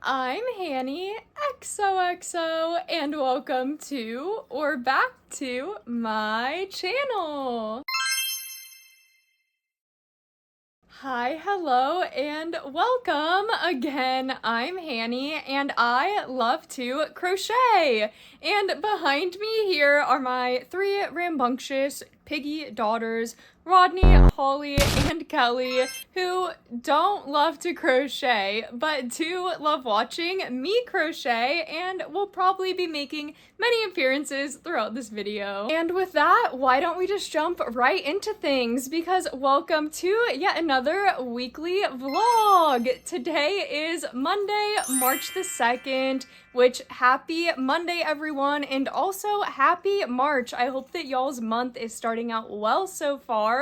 I'm Hanny, XOXO, and welcome to, or back to, my channel. Hi, hello, and welcome again. I'm Hanny, and I love to crochet. And behind me here are my three rambunctious piggy daughters, Rodney, Holly, and Kelly, who don't love to crochet, but do love watching me crochet and will probably be making many appearances throughout this video. And with that, why don't we just jump right into things? Because welcome to yet another weekly vlog. Today is Monday, March the 2nd, which happy Monday, everyone, and also happy March. I hope that y'all's month is starting out well so far.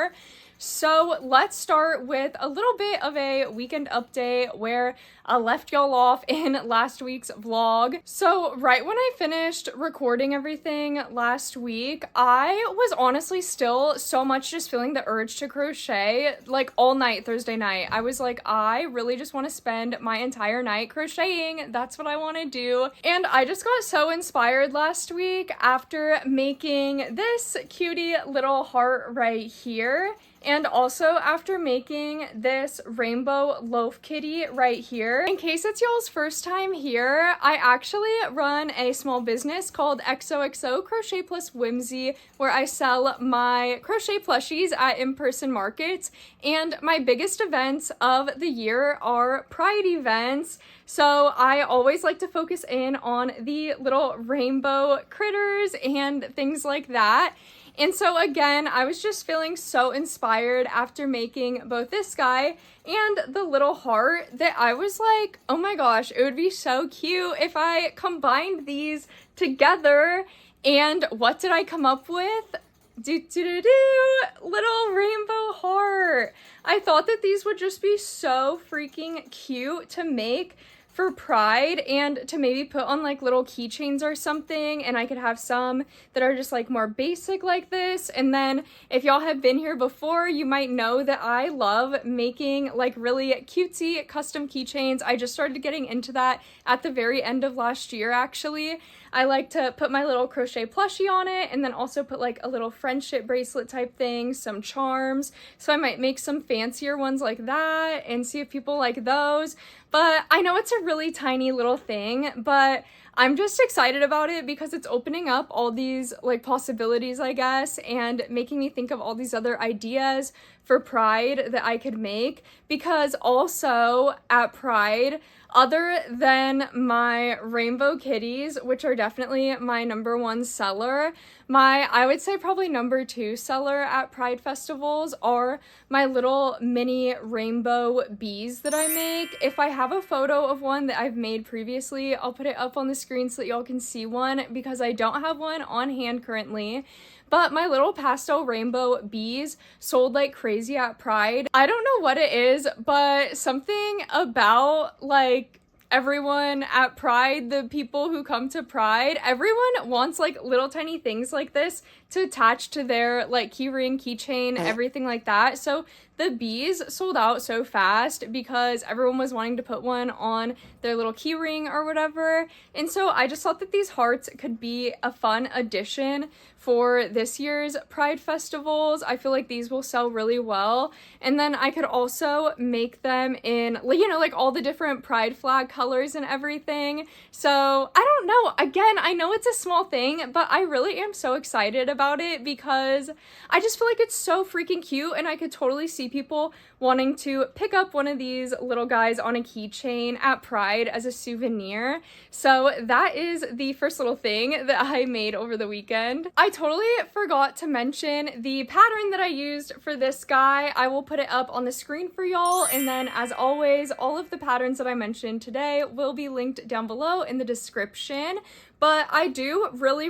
So let's start with a little bit of a weekend update where I left y'all off in last week's vlog. So right when I finished recording everything last week, I was honestly still so much just feeling the urge to crochet like all night Thursday night. I was like, I really just want to spend my entire night crocheting. That's what I want to do. And I just got so inspired last week after making this cutie little heart right here. And also after making this rainbow loaf kitty right here. In case it's y'all's first time here, I actually run a small business called xoxocrochetwhimsy, where I sell my crochet plushies at in-person markets. And my biggest events of the year are Pride events. So I always like to focus in on the little rainbow critters and things like that. And so again, I was just feeling so inspired after making both this guy and the little heart that I was like, oh my gosh, it would be so cute if I combined these together. And what did I come up with? Little rainbow heart. I thought that these would just be so freaking cute to make for Pride and to maybe put on like little keychains or something, and I could have some that are just like more basic like this. And then if y'all have been here before, you might know that I love making like really cutesy custom keychains. I just started getting into that at the very end of last year actually. I like to put my little crochet plushie on it and then also put like a little friendship bracelet type thing, some charms. So I might make some fancier ones like that and see if people like those. But I know it's a really tiny little thing, but I'm just excited about it because it's opening up all these like possibilities, I guess, and making me think of all these other ideas for Pride that I could make. Because also at Pride, other than my rainbow kitties, which are definitely my #1 seller, I would say probably #2 seller at Pride festivals are my little mini rainbow bees that I make. If I have a photo of one that I've made previously, I'll put it up on the screen so that y'all can see one because I don't have one on hand currently. But my little pastel rainbow bees sold like crazy at Pride. I don't know what it is, but something about like everyone at Pride, the people who come to Pride, everyone wants like little tiny things like this to attach to their like keyring, keychain, everything like that. So the bees sold out so fast because everyone was wanting to put one on their little keyring or whatever. And so I just thought that these hearts could be a fun addition for this year's Pride festivals. I feel like these will sell really well. And then I could also make them in, you know, like all the different Pride flag colors and everything. So I don't know. Again, I know it's a small thing, but I really am so excited about it because I just feel like it's so freaking cute, and I could totally see people wanting to pick up one of these little guys on a keychain at Pride as a souvenir. So that is the first little thing that I made over the weekend. I totally forgot to mention the pattern that I used for this guy. I will put it up on the screen for y'all, and then as always, all of the patterns that I mentioned today will be linked down below in the description. But I do really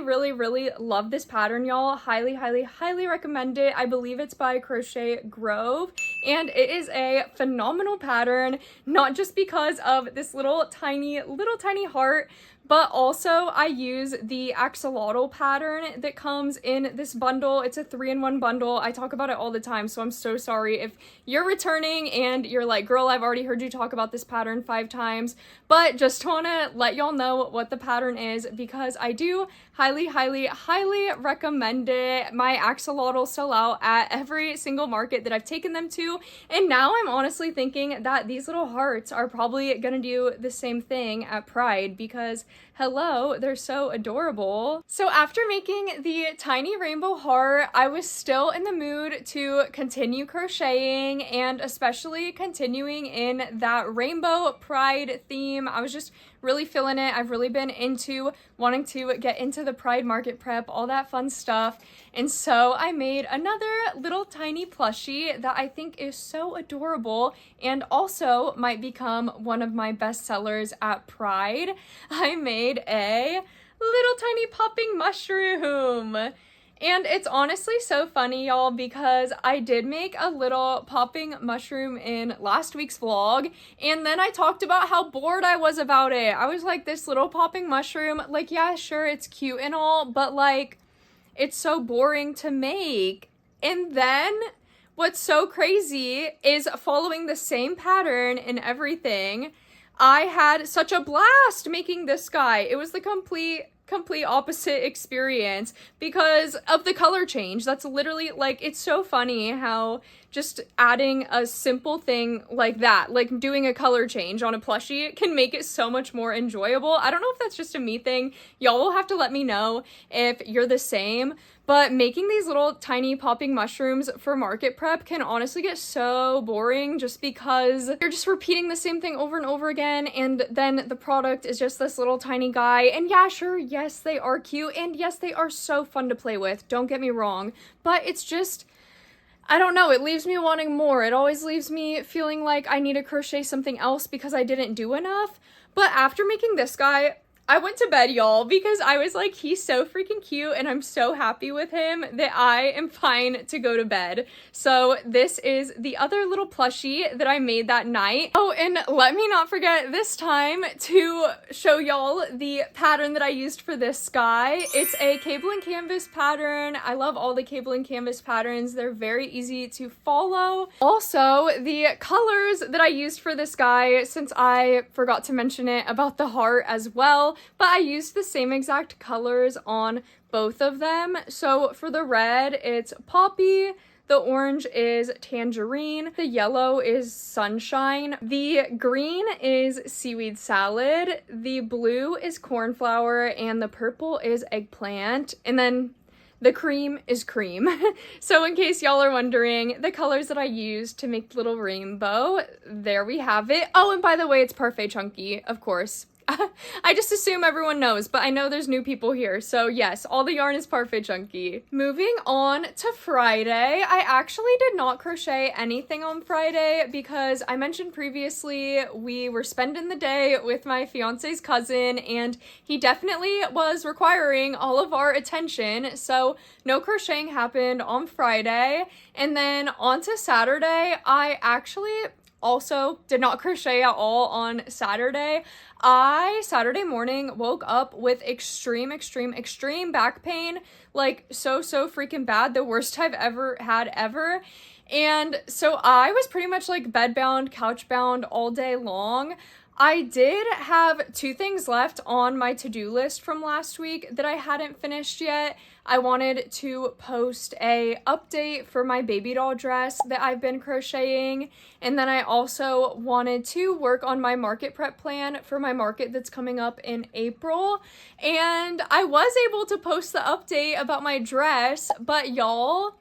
love this pattern, y'all. Highly recommend it. I believe it's by Crochet Grove, and it is a phenomenal pattern, not just because of this little tiny heart, but also I use the axolotl pattern that comes in this bundle. It's a 3-in-1 bundle. I talk about it all the time, so I'm so sorry if you're returning and you're like, girl, I've already heard you talk about this pattern 5 times, but just want to let y'all know what the pattern is because I do highly, highly, highly recommend it. My axolotls sell out at every single market that I've taken them to, and now I'm honestly thinking that these little hearts are probably gonna do the same thing at Pride because hello, they're so adorable. So after making the tiny rainbow heart, I was still in the mood to continue crocheting and especially continuing in that rainbow pride theme. I was just really feeling it. I've really been into wanting to get into the Pride market prep, all that fun stuff. And so I made another little tiny plushie that I think is so adorable and also might become one of my best sellers at Pride. I made a little tiny popping mushroom. And it's honestly so funny, y'all, because I did make a little popping mushroom in last week's vlog, and then I talked about how bored I was about it. I was like, this little popping mushroom, like, yeah, sure, it's cute and all, but like, it's so boring to make. And then what's so crazy is following the same pattern and everything, I had such a blast making this guy. It was the complete opposite experience because of the color change. That's literally, like, it's so funny how just adding a simple thing like that, like doing a color change on a plushie, can make it so much more enjoyable. I don't know if that's just a me thing. Y'all will have to let me know if you're the same. But making these little tiny popping mushrooms for market prep can honestly get so boring just because you're just repeating the same thing over and over again, and then the product is just this little tiny guy. And yeah, sure, yes, they are cute, and yes, they are so fun to play with, don't get me wrong, but it's just, I don't know, it leaves me wanting more. It always leaves me feeling like I need to crochet something else because I didn't do enough. But after making this guy, I went to bed, y'all, because I was like, he's so freaking cute and I'm so happy with him that I am fine to go to bed. So this is the other little plushie that I made that night. Oh, and let me not forget this time to show y'all the pattern that I used for this guy. It's a cable and canvas pattern. I love all the cable and canvas patterns. They're very easy to follow. Also, the colors that I used for this guy, since I forgot to mention it about the heart as well, but I used the same exact colors on both of them. So for the red, it's Poppy, the orange is Tangerine, the yellow is Sunshine, the green is Seaweed Salad, the blue is Cornflower, and the purple is Eggplant, and then the cream is Cream. So in case y'all are wondering, the colors that I used to make the little rainbow, there we have it. Oh, and by the way, it's Parfait Chunky, of course. I just assume everyone knows, but I know there's new people here, so yes, all the yarn is Parfait Chunky. Moving on to Friday, I actually did not crochet anything on Friday because I mentioned previously we were spending the day with my fiance's cousin and he definitely was requiring all of our attention, so no crocheting happened on Friday. And then on to Saturday, I actually also did not crochet at all on Saturday. Saturday morning woke up with extreme back pain, like so freaking bad, the worst I've ever had ever. And so I was pretty much like bedbound, couchbound all day long. I did have 2 things left on my to-do list from last week that I hadn't finished yet. I wanted to post a update for my Babydoll dress that I've been crocheting, and then I also wanted to work on my market prep plan for my market that's coming up in April. And I was able to post the update about my dress, but y'all,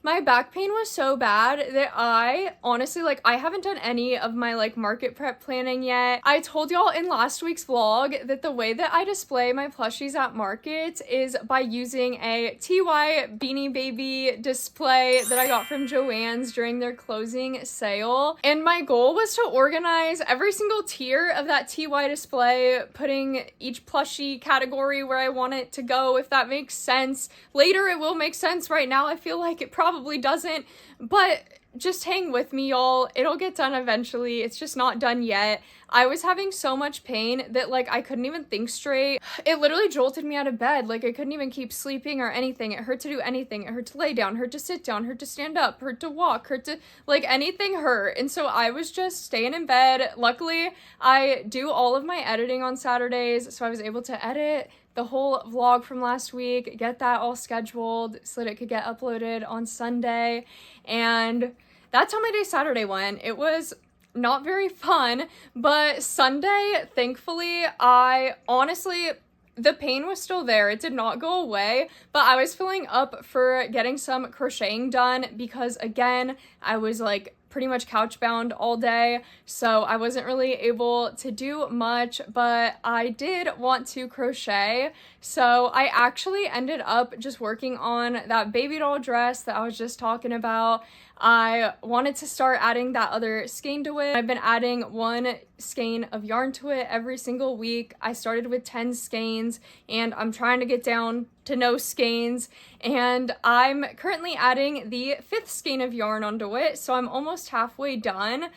my back pain was so bad that I honestly, like, I haven't done any of my, like, market prep planning yet. I told y'all in last week's vlog that the way that I display my plushies at markets is by using a TY Beanie Baby display that I got from Joann's during their closing sale. And my goal was to organize every single tier of that TY display, putting each plushie category where I want it to go, if that makes sense. Later it will make sense. Right now I feel like it probably doesn't, but just hang with me, y'all. It'll get done eventually. It's just not done yet. I was having so much pain that like I couldn't even think straight. It literally jolted me out of bed. Like I couldn't even keep sleeping or anything. It hurt to do anything. It hurt to lay down, hurt to sit down, hurt to stand up, hurt to walk, hurt to like anything hurt. And so I was just staying in bed. Luckily, I do all of my editing on Saturdays, so I was able to edit the whole vlog from last week, get that all scheduled so that it could get uploaded on Sunday. And that's how my day Saturday went. It was not very fun, but Sunday, thankfully, the pain was still there. It did not go away, but I was filling up for getting some crocheting done because, again, I was like pretty much couch bound all day, so I wasn't really able to do much, but I did want to crochet. So I actually ended up just working on that baby doll dress that I was just talking about. I wanted to start adding that other skein to it. I've been adding 1 skein of yarn to it every single week. I started with 10 skeins and I'm trying to get down to no skeins, and I'm currently adding the 5th skein of yarn onto it, so I'm almost halfway done.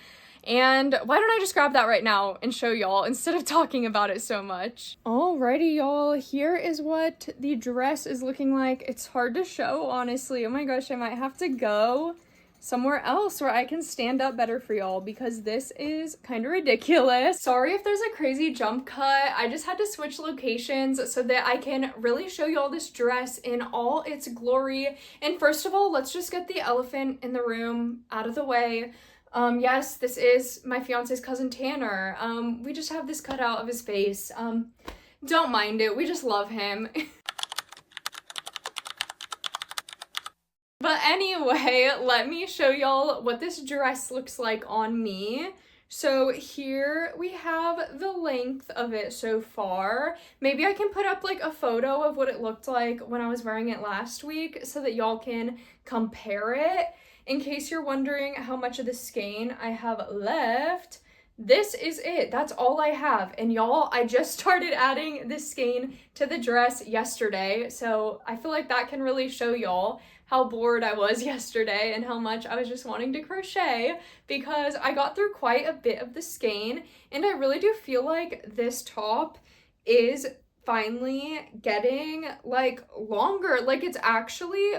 And why don't I just grab that right now and show y'all instead of talking about it so much. Alrighty, y'all, here is what the dress is looking like. It's hard to show, honestly. Oh my gosh, I might have to go somewhere else where I can stand up better for y'all because this is kind of ridiculous. Sorry if there's a crazy jump cut. I just had to switch locations so that I can really show y'all this dress in all its glory. And first of all, let's just get the elephant in the room out of the way. Yes, this is my fiance's cousin Tanner. We just have this cut out of his face. Don't mind it, we just love him. But anyway, let me show y'all what this dress looks like on me. So here we have the length of it so far. Maybe I can put up like a photo of what it looked like when I was wearing it last week so that y'all can compare it. In case you're wondering how much of the skein I have left, this is it. That's all I have. And y'all, I just started adding this skein to the dress yesterday, so I feel like that can really show y'all how bored I was yesterday and how much I was just wanting to crochet because I got through quite a bit of the skein, and I really do feel like this top is finally getting like longer. Like it's actually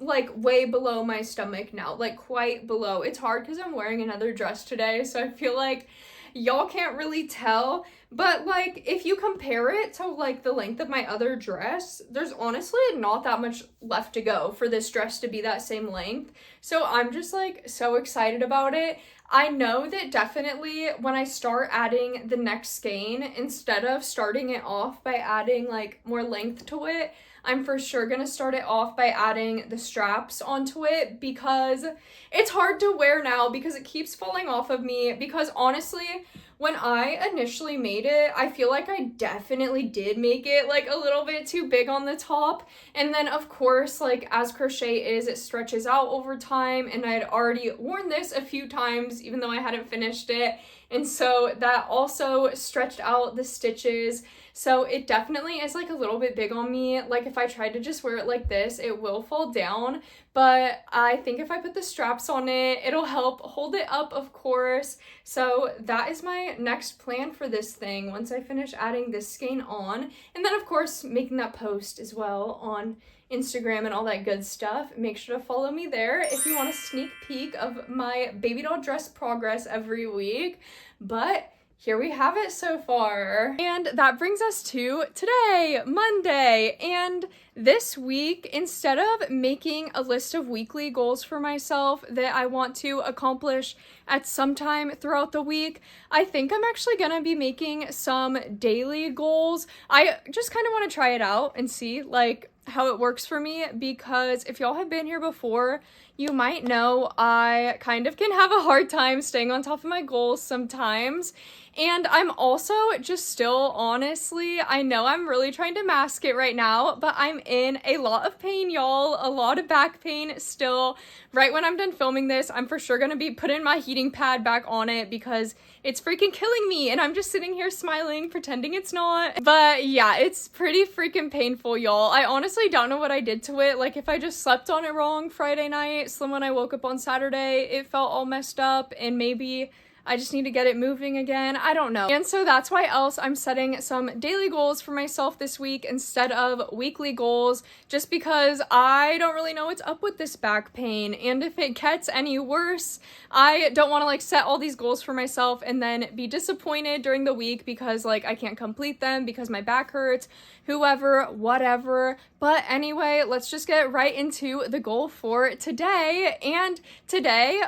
like way below my stomach now, like quite below. It's hard because I'm wearing another dress today, so I feel like y'all can't really tell, but like if you compare it to like the length of my other dress, there's honestly not that much left to go for this dress to be that same length. So I'm just like so excited about it. I know that definitely when I start adding the next skein, instead of starting it off by adding like more length to it, I'm for sure gonna start it off by adding the straps onto it because it's hard to wear now because it keeps falling off of me. Because honestly, when I initially made it, I feel like I definitely did make it like a little bit too big on the top. And then of course, like as crochet is, it stretches out over time, and I had already worn this a few times even though I hadn't finished it. And so that also stretched out the stitches. So it definitely is like a little bit big on me. Like if I tried to just wear it like this, it will fall down. But I think if I put the straps on it, it'll help hold it up, of course. So that is my next plan for this thing once I finish adding this skein on. And then of course, making that post as well on Instagram and all that good stuff. Make sure to follow me there if you want a sneak peek of my baby doll dress progress every week. But here we have it so far. And that brings us to today, Monday. And this week, instead of making a list of weekly goals for myself that I want to accomplish at some time throughout the week, I think I'm actually gonna be making some daily goals. I just kind of want to try it out and see like how it works for me, because if y'all have been here before, you might know I kind of can have a hard time staying on top of my goals sometimes. And I'm also just still, honestly, I know I'm really trying to mask it right now, but I'm in a lot of pain, y'all. A lot of back pain still. Right when I'm done filming this, I'm for sure gonna be putting my heating pad back on it because it's freaking killing me, and I'm just sitting here smiling, pretending it's not. But yeah, it's pretty freaking painful, y'all. I honestly don't know what I did to it. Like, if I just slept on it wrong Friday night, so when I woke up on Saturday, it felt all messed up, and maybe I just need to get it moving again. I don't know. And so that's why else I'm setting some daily goals for myself this week instead of weekly goals, just because I don't really know what's up with this back pain. And if it gets any worse, I don't want to like set all these goals for myself and then be disappointed during the week because like I can't complete them because my back hurts, whoever, whatever. But anyway, let's just get right into the goal for today. And today,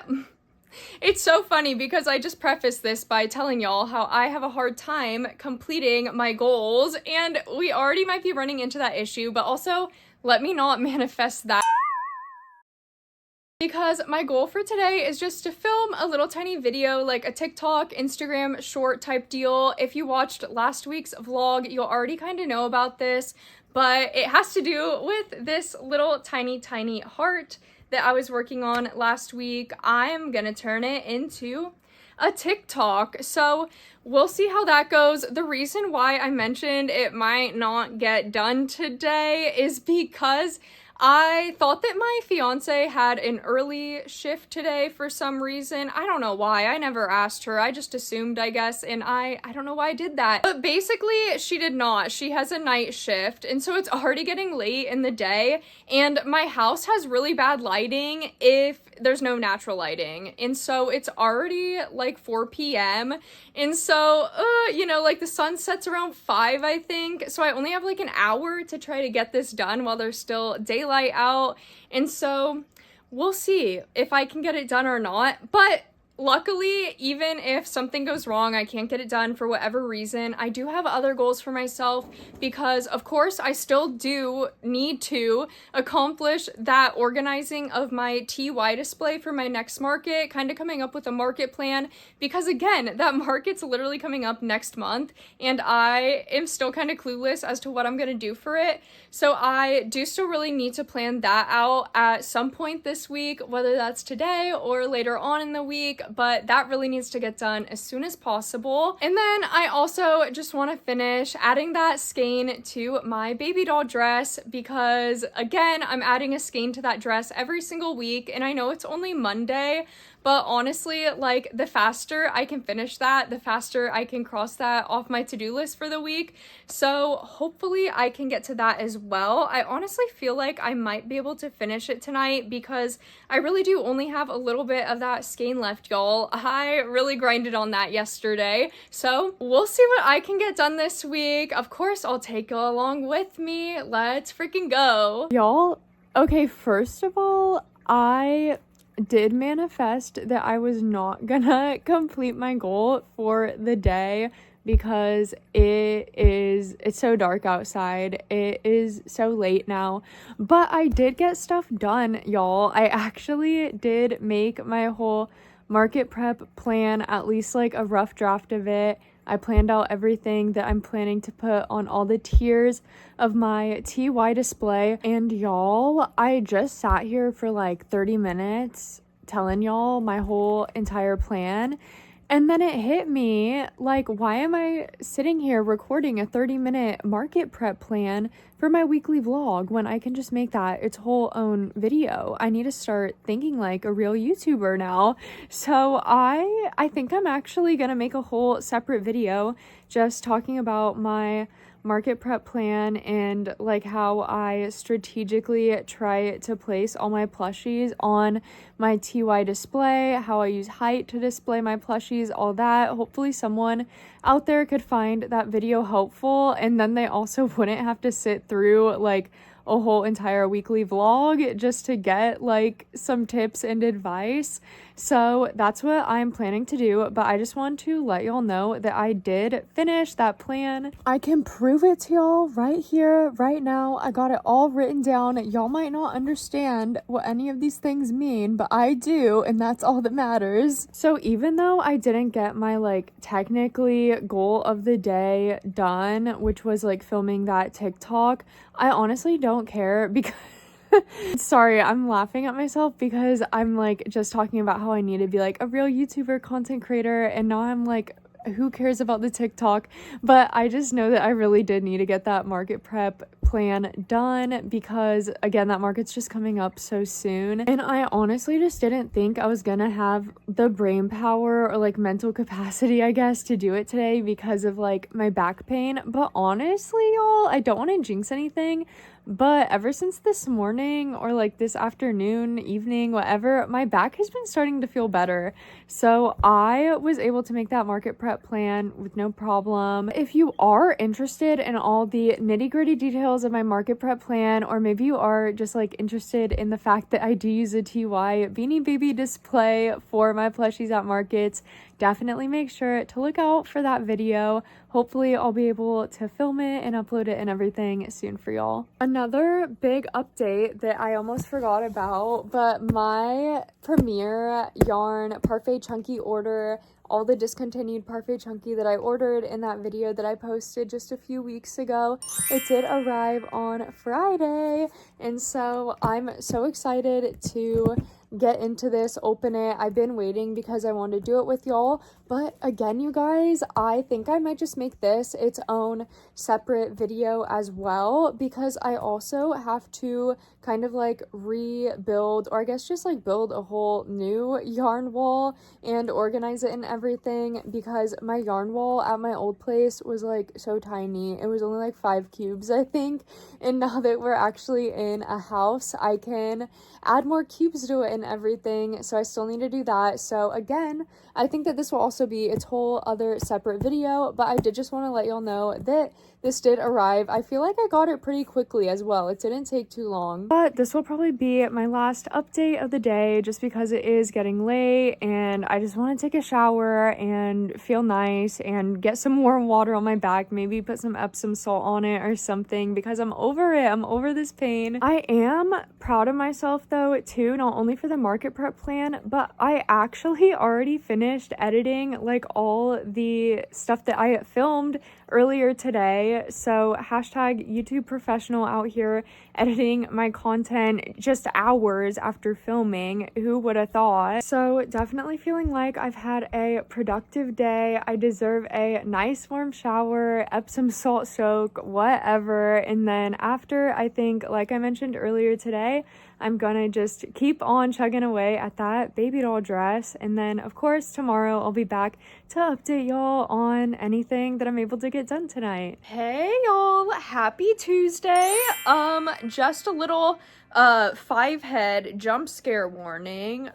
it's so funny because I just prefaced this by telling y'all how I have a hard time completing my goals, and we already might be running into that issue, but also let me not manifest that. Because my goal for today is just to film a little tiny video, like a TikTok, Instagram short type deal. If you watched last week's vlog, you'll already kind of know about this, but it has to do with this little tiny heart that I was working on last week. I'm gonna turn it into a TikTok. So we'll see how that goes. The reason why I mentioned it might not get done today is because I thought that my fiance had an early shift today for some reason. I don't know why. I never asked her. I just assumed, I guess, and I don't know why I did that. But basically, she did not. She has a night shift, and so it's already getting late in the day, and my house has really bad lighting if there's no natural lighting. And so it's already like 4 p.m. And so, you know, like the sun sets around 5, I think. So I only have like an hour to try to get this done while there's still daylight out. And so we'll see if I can get it done or not. But luckily, even if something goes wrong, I can't get it done for whatever reason, I do have other goals for myself because, of course, I still do need to accomplish that organizing of my TY display for my next market, kind of coming up with a market plan because, again, that market's literally coming up next month and I am still kind of clueless as to what I'm going to do for it. So I do still really need to plan that out at some point this week, whether that's today or later on in the week, but that really needs to get done as soon as possible. And then I also just want to finish adding that skein to my baby doll dress because, again, I'm adding a skein to that dress every single week, and I know it's only Monday, but honestly, like, the faster I can finish that, the faster I can cross that off my to-do list for the week. So hopefully I can get to that as well. I honestly feel like I might be able to finish it tonight because I really do only have a little bit of that skein left, y'all. I really grinded on that yesterday. So we'll see what I can get done this week. Of course, I'll take you along with me. Let's freaking go. Y'all, okay, first of all, I did manifest that I was not gonna complete my goal for the day because it's so dark outside. It is so late now, but I did get stuff done, y'all. I actually did make my whole market prep plan, at least like a rough draft of it. I planned out everything that I'm planning to put on all the tiers of my TY display. And y'all, I just sat here for like 30 minutes telling y'all my whole entire plan. And then it hit me, like, why am I sitting here recording a 30-minute market prep plan for my weekly vlog when I can just make that its whole own video? I need to start thinking like a real YouTuber now. So I think I'm actually gonna make a whole separate video just talking about my market prep plan and like how I strategically try to place all my plushies on my TY display, how I use height to display my plushies, all that. Hopefully someone out there could find that video helpful, and then they also wouldn't have to sit through like a whole entire weekly vlog just to get like some tips and advice. So that's what I'm planning to do, but I just want to let y'all know that I did finish that plan. I can prove it to y'all right here, right now. I got it all written down. Y'all might not understand what any of these things mean, but I do, and that's all that matters. So even though I didn't get my like technically goal of the day done, which was like filming that TikTok, I honestly don't care because Sorry, I'm laughing at myself because I'm like just talking about how I need to be like a real YouTuber content creator, and now I'm like, who cares about the TikTok? But I just know that I really did need to get that market prep plan done because again, that market's just coming up so soon, and I honestly just didn't think I was gonna have the brain power or like mental capacity, I guess, to do it today because of like my back pain. But honestly, y'all, I don't want to jinx anything, but ever since this morning or like this afternoon, evening, whatever, my back has been starting to feel better. So I was able to make that market prep plan with no problem. If you are interested in all the nitty-gritty details of my market prep plan, or maybe you are just like interested in the fact that I do use a TY Beanie Baby display for my plushies at markets, definitely make sure to look out for that video. Hopefully I'll be able to film it and upload it and everything soon for y'all. Another big update that I almost forgot about, but my Premier yarn Parfait Chunky order, all the discontinued Parfait Chunky that I ordered in that video that I posted just a few weeks ago, it did arrive on Friday, and so I'm so excited to get into this, open it. I've been waiting because I wanted to do it with y'all, but again, you guys, I think I might just make this its own separate video as well, because I also have to kind of like rebuild, or I guess just like build a whole new yarn wall and organize it and everything, because my yarn wall at my old place was like so tiny. It was only like 5 cubes, I think, and now that we're actually in a house, I can add more cubes to it and everything, so I still need to do that. So again, I think that this will also be its whole other separate video, but I did just want to let y'all know that this did arrive. I feel like I got it pretty quickly as well. It didn't take too long. But this will probably be my last update of the day just because it is getting late and I just want to take a shower and feel nice and get some warm water on my back, maybe put some Epsom salt on it or something, because I'm over it. I'm over this pain. I am proud of myself though too, not only for the market prep plan, but I actually already finished editing like all the stuff that I filmed earlier today. So hashtag YouTube professional out here editing my content just hours after filming. Who would have thought? So definitely feeling like I've had a productive day. I deserve a nice warm shower, Epsom salt soak, whatever. And then after, I think, like I mentioned earlier today, I'm gonna just keep on chugging away at that Babydoll dress. And then of course tomorrow I'll be back to update y'all on anything that I'm able to get done tonight. Hey y'all, happy Tuesday. Just a little 5-head jump scare warning.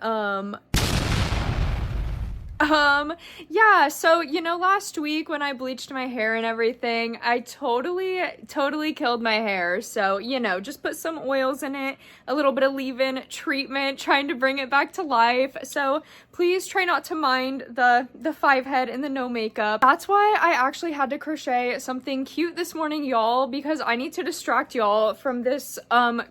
Yeah, so, you know, last week when I bleached my hair and everything, I totally killed my hair. So, you know, just put some oils in it, a little bit of leave-in treatment, trying to bring it back to life. So please try not to mind the 5-head and the no makeup. That's why I actually had to crochet something cute this morning, y'all, because I need to distract y'all from this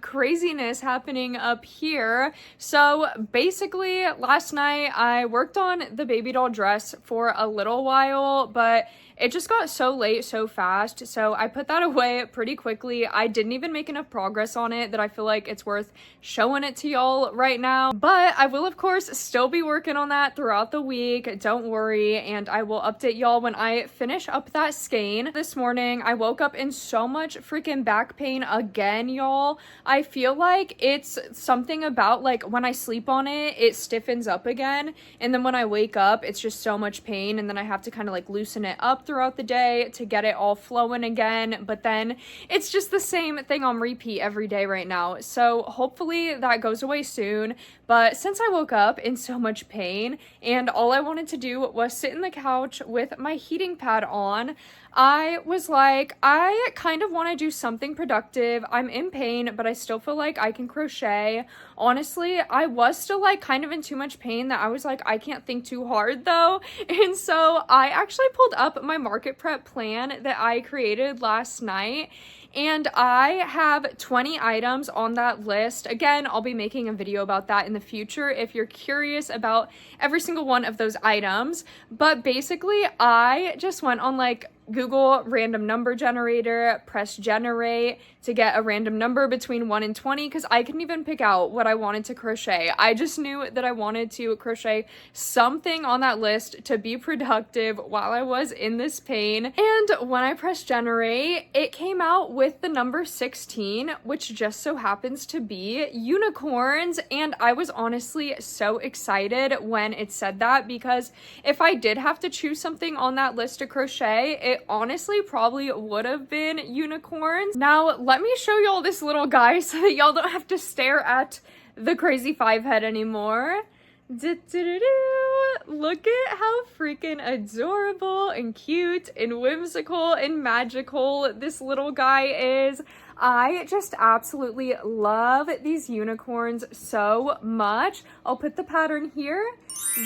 craziness happening up here. So basically last night I worked on the Babydoll dress for a little while, but it just got so late so fast, so I put that away pretty quickly. I didn't even make enough progress on it that I feel like it's worth showing it to y'all right now, but I will of course still be working on that throughout the week, don't worry, and I will update y'all when I finish up that skein. This morning I woke up in so much freaking back pain again, y'all. I feel like it's something about like when I sleep on it, it stiffens up again, and then when I wake up it's just so much pain, and then I have to kind of like loosen it up throughout the day to get it all flowing again, but then it's just the same thing on repeat every day right now. So hopefully that goes away soon, but since I woke up in so much pain and all I wanted to do was sit in the couch with my heating pad on, I was like, I kind of want to do something productive. I'm in pain, but I still feel like I can crochet. Honestly, I was still like kind of in too much pain that I was like, I can't think too hard though. And so I actually pulled up my market prep plan that I created last night, and I have 20 items on that list. Again, I'll be making a video about that in the future if you're curious about every single one of those items. But basically, I just went on like Google random number generator, press generate to get a random number between 1 and 20 because I couldn't even pick out what I wanted to crochet. I just knew that I wanted to crochet something on that list to be productive while I was in this pain. And when I pressed generate, it came out with the number 16, which just so happens to be unicorns. And I was honestly so excited when it said that, because if I did have to choose something on that list to crochet, it honestly probably would have been unicorns. Now, let me show y'all this little guy so that y'all don't have to stare at the crazy 5 head anymore. Look at how freaking adorable and cute and whimsical and magical this little guy is. I just absolutely love these unicorns so much. I'll put the pattern here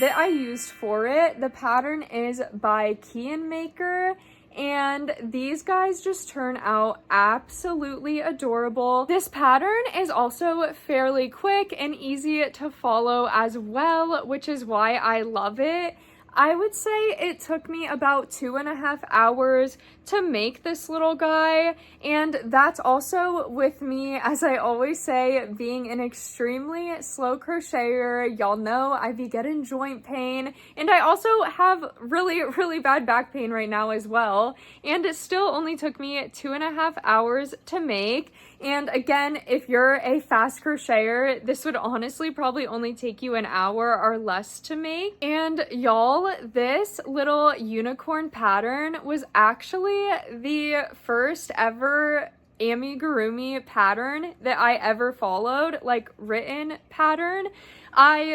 that I used for it. The pattern is by Key and Maker, and these guys just turn out absolutely adorable. This pattern is also fairly quick and easy to follow as well, which is why I love it. I would say it took me about 2.5 hours to make this little guy, and that's also with me, as I always say, being an extremely slow crocheter. Y'all know I be getting joint pain, and I also have really bad back pain right now as well, and it still only took me 2.5 hours to make. And again, if you're a fast crocheter, this would honestly probably only take you an hour or less to make. And y'all, this little unicorn pattern was actually the first ever amigurumi pattern that I ever followed, like written pattern.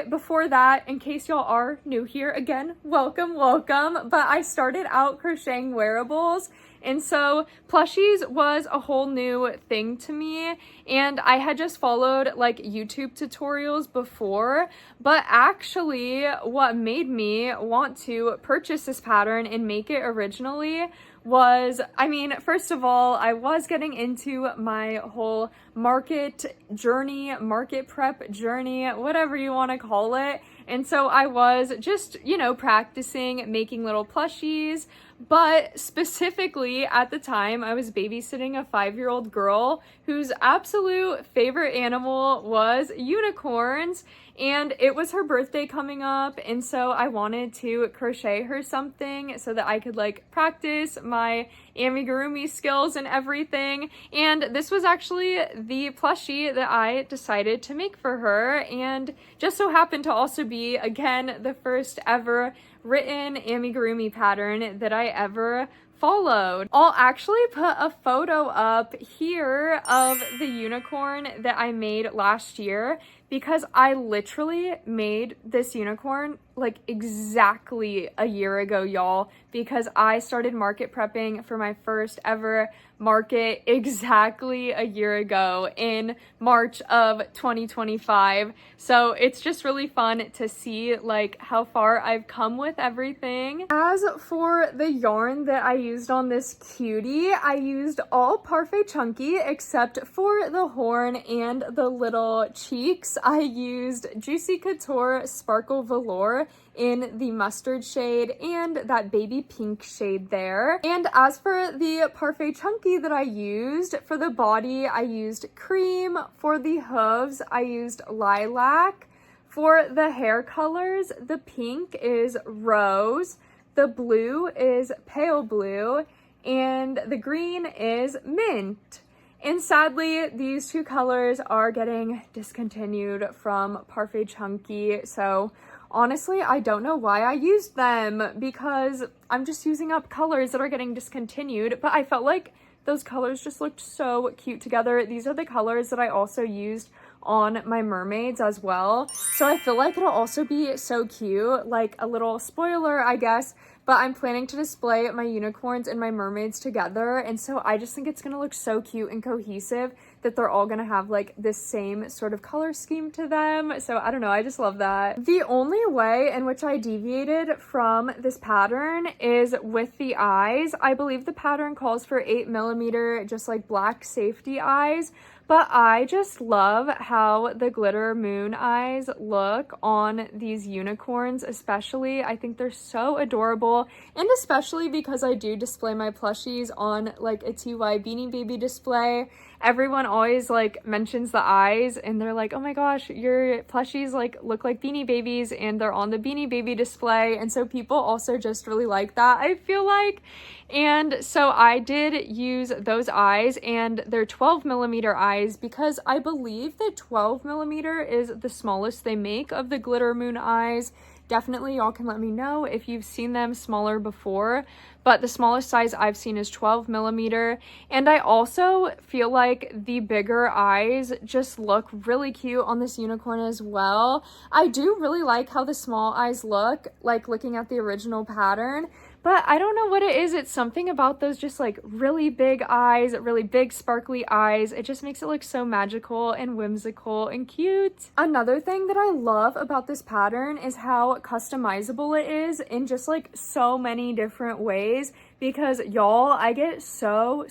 Before that, in case y'all are new here, again, welcome, but I started out crocheting wearables. And so plushies was a whole new thing to me, and I had just followed like YouTube tutorials before, but actually what made me want to purchase this pattern and make it originally was, I mean, first of all, I was getting into my whole market prep journey, whatever you want to call it. And so I was just, you know, practicing making little plushies. But specifically at the time, I was babysitting a 5-year-old girl whose absolute favorite animal was unicorns, and it was her birthday coming up, and so I wanted to crochet her something so that I could like practice my amigurumi skills and everything. And this was actually the plushie that I decided to make for her, and just so happened to also be, again, the first ever written amigurumi pattern that I ever followed. I'll actually put a photo up here of the unicorn that I made last year, because I literally made this unicorn like exactly a year ago, y'all, because I started market prepping for my first ever market exactly a year ago in March of 2025. So it's just really fun to see like how far I've come with everything. As for the yarn that I used on this cutie, I used all Parfait Chunky except for the horn and the little cheeks. I used Juicy Couture Sparkle Velour in the mustard shade and that baby pink shade there. And as for the Parfait Chunky that I used, for the body, I used cream. For the hooves, I used lilac. For the hair colors, the pink is rose, the blue is pale blue, and the green is mint. And sadly, these two colors are getting discontinued from Parfait Chunky, so honestly, I don't know why I used them, because I'm just using up colors that are getting discontinued, but I felt like those colors just looked so cute together. These are the colors that I also used on my mermaids as well, so I feel like it'll also be so cute, like a little spoiler, I guess, but I'm planning to display my unicorns and my mermaids together, and so I just think it's gonna look so cute and cohesive that they're all gonna have like this same sort of color scheme to them. So I don't know, I just love that. The only way in which I deviated from this pattern is with the eyes. I believe the pattern calls for 8mm, just like black safety eyes. But I just love how the glitter moon eyes look on these unicorns, especially. I think they're so adorable, and especially because I do display my plushies on like a TY Beanie Baby display. Everyone always like mentions the eyes and they're like, oh my gosh, your plushies like look like Beanie Babies, and they're on the Beanie Baby display. And so people also just really like that, I feel like. And so I did use those eyes, and they're 12mm eyes because I believe that 12mm is the smallest they make of the glitter moon eyes. Definitely y'all can let me know if you've seen them smaller before, but the smallest size I've seen is 12mm. And I also feel like the bigger eyes just look really cute on this unicorn as well. I do really like how the small eyes look, like looking at the original pattern. But I don't know what it is. It's something about those just like really big eyes, really big sparkly eyes. It just makes it look so magical and whimsical and cute. Another thing that I love about this pattern is how customizable it is in just like so many different ways. Because y'all, I get so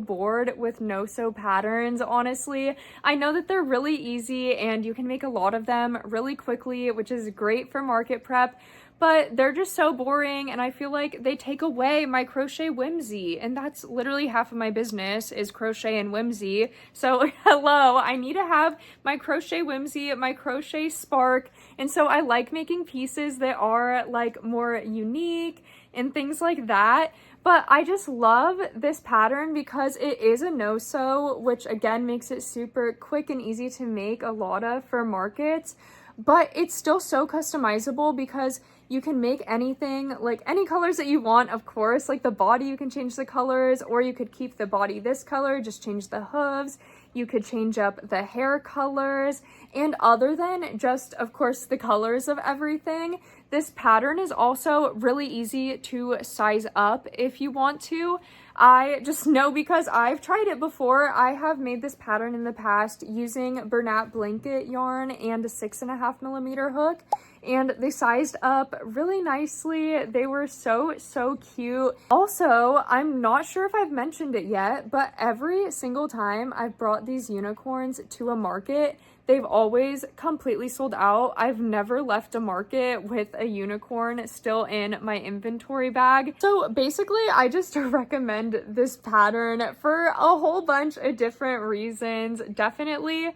bored with no-sew patterns, honestly. I know that they're really easy and you can make a lot of them really quickly, which is great for market prep. But they're just so boring, and I feel like they take away my crochet whimsy, and that's literally half of my business is crochet and whimsy. So hello, I need to have my crochet whimsy, my crochet spark, and so I like making pieces that are like more unique and things like that. But I just love this pattern because it is a no-sew, which again makes it super quick and easy to make a lot of for markets. But it's still so customizable because you can make anything, like any colors that you want, of course. Like the body, you can change the colors, or you could keep the body this color, just change the hooves. You could change up the hair colors. And other than just, of course, the colors of everything, this pattern is also really easy to size up if you want to. I just know because I've tried it before. I have made this pattern in the past using Bernat blanket yarn and a 6.5mm hook, and they sized up really nicely. They were so cute. Also, I'm not sure if I've mentioned it yet, but every single time I've brought these unicorns to a market, they've always completely sold out. I've never left a market with a unicorn still in my inventory bag. So basically, I just recommend this pattern for a whole bunch of different reasons. Definitely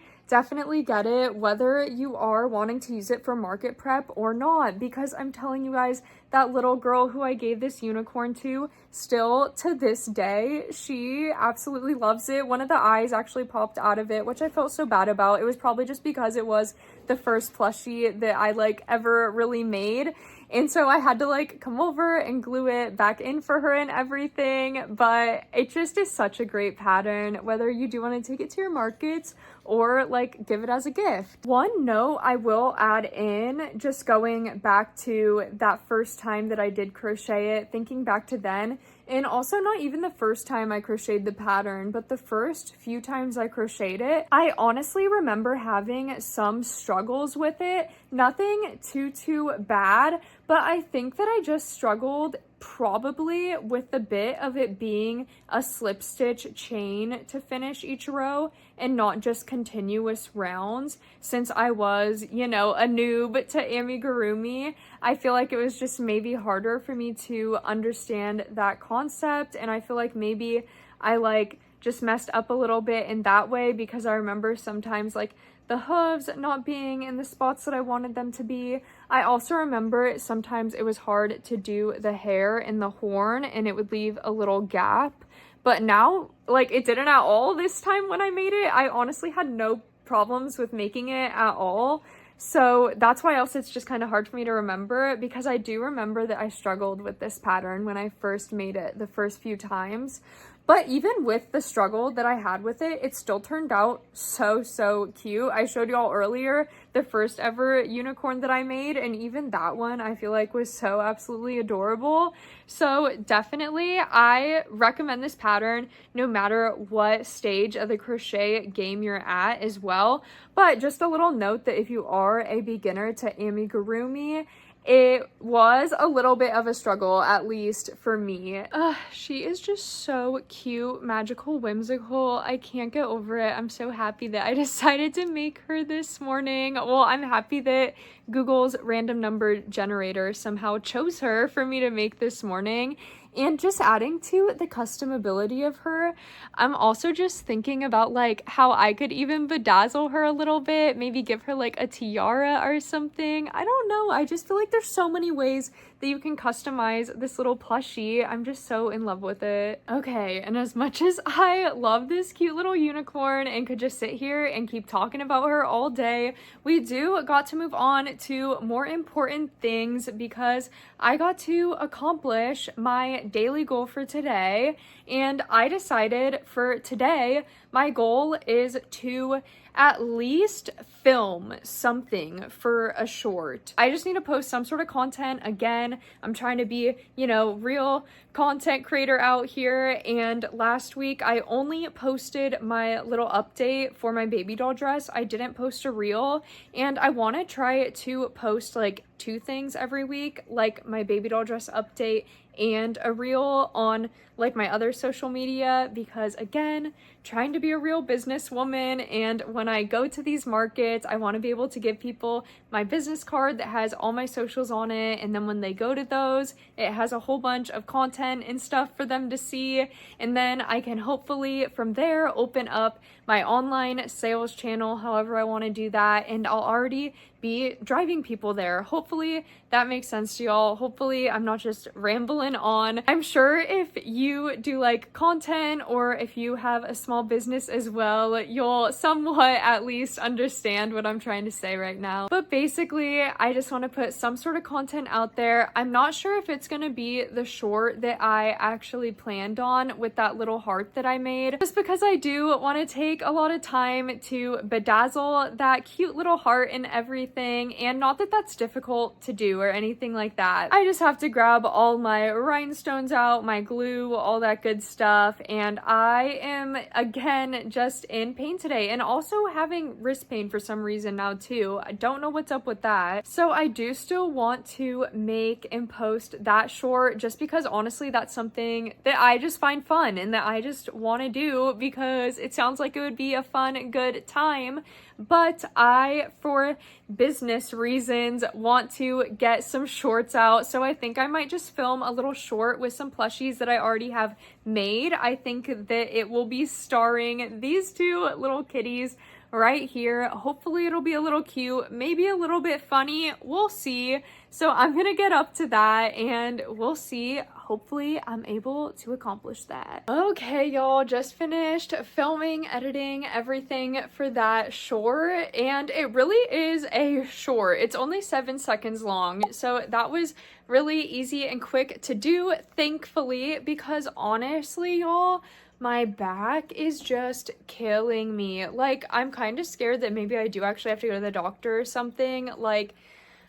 get it, whether you are wanting to use it for market prep or not, because I'm telling you guys, that little girl who I gave this unicorn to, still to this day, she absolutely loves it. One of the eyes actually popped out of it, which I felt so bad about. It was probably just because it was the first plushie that I like ever really made. And so I had to like come over and glue it back in for her and everything. But it just is such a great pattern, whether you do want to take it to your markets or like give it as a gift. One note I will add in, just going back to that first time that I did crochet it, thinking back to then, and also not even the first time I crocheted the pattern, but the first few times I crocheted it, I honestly remember having some struggles with it. Nothing too bad, but I think that I just struggled probably with the bit of it being a slip stitch chain to finish each row and not just continuous rounds. Since I was, you know, a noob to amigurumi, I feel like it was just maybe harder for me to understand that concept, and I feel like maybe I like just messed up a little bit in that way, because I remember sometimes like the hooves not being in the spots that I wanted them to be. I also remember sometimes it was hard to do the hair in the horn and it would leave a little gap. But now, like, it didn't at all this time when I made it. I honestly had no problems with making it at all. So that's why else it's just kind of hard for me to remember, because I do remember that I struggled with this pattern when I first made it the first few times. But even with the struggle that I had with it, it still turned out so cute. I showed you all earlier the first ever unicorn that I made, and even that one I feel like was so absolutely adorable. So definitely I recommend this pattern no matter what stage of the crochet game you're at as well. But just a little note that if you are a beginner to amigurumi, it was a little bit of a struggle, at least for me. She is just so cute, magical, whimsical. I can't get over it. I'm so happy that I decided to make her this morning. Well, I'm happy that Google's random number generator somehow chose her for me to make this morning. And just adding to the customability of her, I'm also just thinking about like how I could even bedazzle her a little bit, maybe give her like a tiara or something. I don't know. I just feel like there's so many ways that you can customize this little plushie. I'm just so in love with it. Okay, and as much as I love this cute little unicorn and could just sit here and keep talking about her all day, we got to move on to more important things because I got to accomplish my daily goal for today, and I decided for today my goal is to at least film something for a short. I just need to post some sort of content. Again, I'm trying to be, real content creator out here, and last week I only posted my little update for my baby doll dress. I didn't post a reel, and I want to try to post like 2 things every week, like my baby doll dress update and a reel on like my other social media, because again, trying to be a real businesswoman, and when I go to these markets, I want to be able to give people my business card that has all my socials on it, and then when they go to those, it has a whole bunch of content and stuff for them to see, and then I can hopefully from there open up my online sales channel however I want to do that, and I'll already be driving people there. Hopefully that makes sense to y'all. Hopefully I'm not just rambling on. I'm sure if you do like content, or if you have a small business as well, you'll somewhat at least understand what I'm trying to say right now. But basically, I just want to put some sort of content out there. I'm not sure if it's going to be the short that I actually planned on with that little heart that I made, just because I do want to take a lot of time to bedazzle that cute little heart and everything, and not that that's difficult to do or anything like that. I just have to grab all my rhinestones out, my glue, all that good stuff, and I am again just in pain today, and also having wrist pain for some reason now too. I don't know what's up with that. So I do still want to make and post that short, just because honestly that's something that I just find fun and that I just want to do because it sounds like it would be a fun, good time. But I, for business reasons, want to get some shorts out. So I think I might just film a little short with some plushies that I already have made. I think that it will be starring these 2 little kitties right here. Hopefully it'll be a little cute, maybe a little bit funny. We'll see. So I'm gonna get up to that and we'll see. Hopefully I'm able to accomplish that. Okay, y'all, just finished filming, editing, everything for that short, and it really is a short. It's only 7 seconds long, so that was really easy and quick to do, thankfully, because honestly, y'all, my back is just killing me. Like, I'm kind of scared that maybe I do actually have to go to the doctor or something. Like,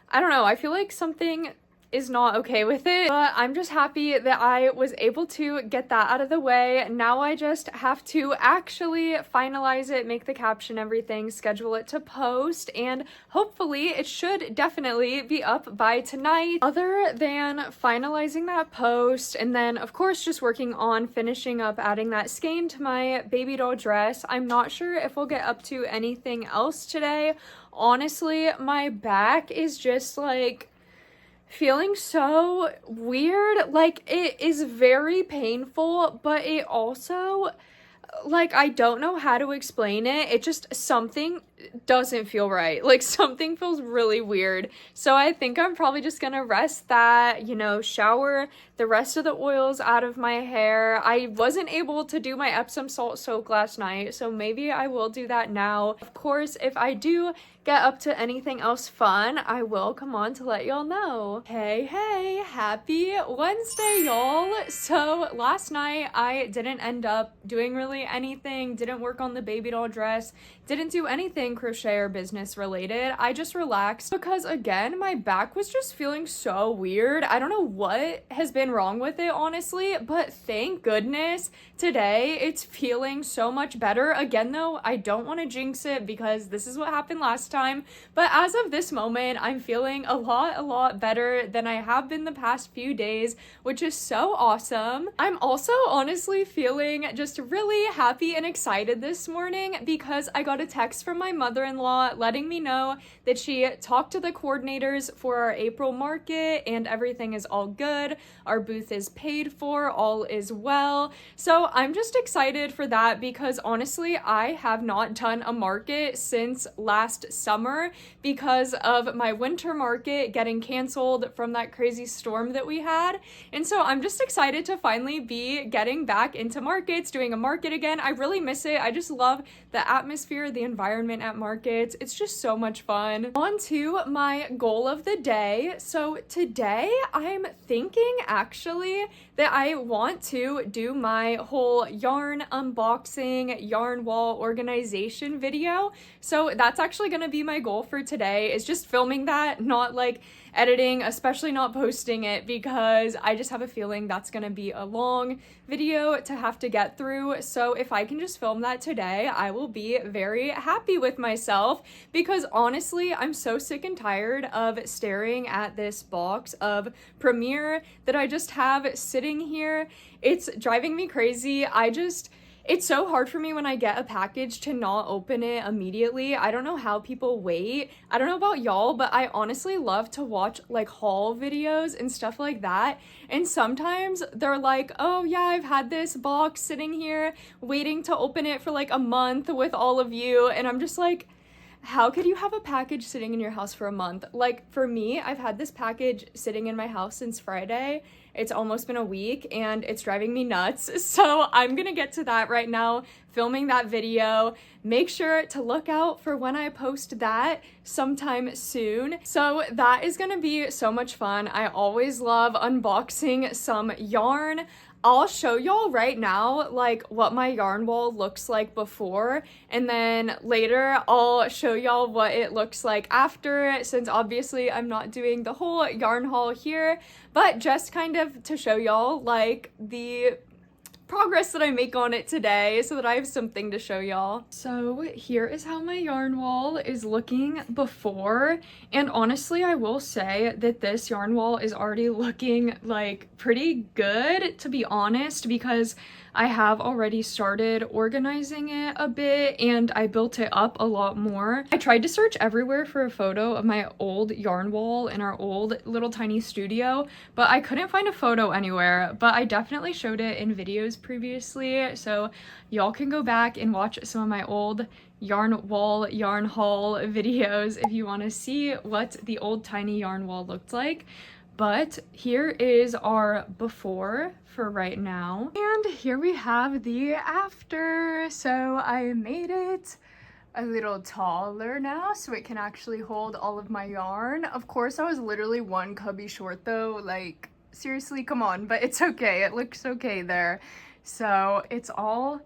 I don't know, I feel like something is not okay with it, but I'm just happy that I was able to get that out of the way. Now I just have to actually finalize it, make the caption, everything, schedule it to post, and hopefully it should definitely be up by tonight. Other than finalizing that post, and then of course just working on finishing up adding that skein to my baby doll dress, I'm not sure if we'll get up to anything else today. Honestly, my back is just like feeling so weird. Like, it is very painful, but it also, like, I don't know how to explain it. It just, something doesn't feel right. Like, something feels really weird. So I think I'm probably just gonna rest that, shower the rest of the oils out of my hair. I wasn't able to do my Epsom salt soak last night, so maybe I will do that now. Of course, if I do get up to anything else fun, I will come on to let y'all know. Hey, happy Wednesday, y'all. So last night I didn't end up doing really literally anything, didn't work on the baby doll dress, didn't do anything crochet or business related. I just relaxed because again, my back was just feeling so weird. I don't know what has been wrong with it, honestly, but thank goodness today it's feeling so much better. Again though, I don't want to jinx it because this is what happened last time, but as of this moment, I'm feeling a lot better than I have been the past few days, which is so awesome. I'm also honestly feeling just really happy and excited this morning because I got a text from my mother-in-law letting me know that she talked to the coordinators for our April market and everything is all good. Our booth is paid for, all is well. So I'm just excited for that because honestly, I have not done a market since last summer because of my winter market getting canceled from that crazy storm that we had. And so I'm just excited to finally be getting back into markets, doing a market again. I really miss it. I just love the atmosphere, the environment at markets. It's just so much fun. On to my goal of the day. So today I'm thinking actually that I want to do my whole yarn unboxing, yarn wall organization video. So that's actually going to be my goal for today, is just filming that, not like editing, especially not posting it, because I just have a feeling that's going to be a long video to have to get through. So if I can just film that today, I will be very happy with myself, because honestly, I'm so sick and tired of staring at this box of Premiere that I just have sitting here. It's driving me crazy. It's so hard for me when I get a package to not open it immediately. I don't know how people wait. I don't know about y'all, but I honestly love to watch like haul videos and stuff like that. And sometimes they're like, oh yeah, I've had this box sitting here waiting to open it for like a month with all of you. And I'm just like, how could you have a package sitting in your house for a month? Like for me, I've had this package sitting in my house since Friday. It's almost been a week and it's driving me nuts. So I'm gonna get to that right now, filming that video. Make sure to look out for when I post that sometime soon. So that is gonna be so much fun. I always love unboxing some yarn. I'll show y'all right now like what my yarn wall looks like before, and then later I'll show y'all what it looks like after, since obviously I'm not doing the whole yarn haul here, but just kind of to show y'all like the progress that I make on it today so that I have something to show y'all. So here is how my yarn wall is looking before, and honestly I will say that this yarn wall is already looking like pretty good, to be honest, because I have already started organizing it a bit and I built it up a lot more. I tried to search everywhere for a photo of my old yarn wall in our old little tiny studio, but I couldn't find a photo anywhere, but I definitely showed it in videos previously, so y'all can go back and watch some of my old yarn wall, yarn haul videos if you want to see what the old tiny yarn wall looked like. But here is our before for right now. And here we have the after. So I made it a little taller now so it can actually hold all of my yarn. Of course, I was literally one cubby short though. Like, seriously, come on, but it's okay. It looks okay there. So it's all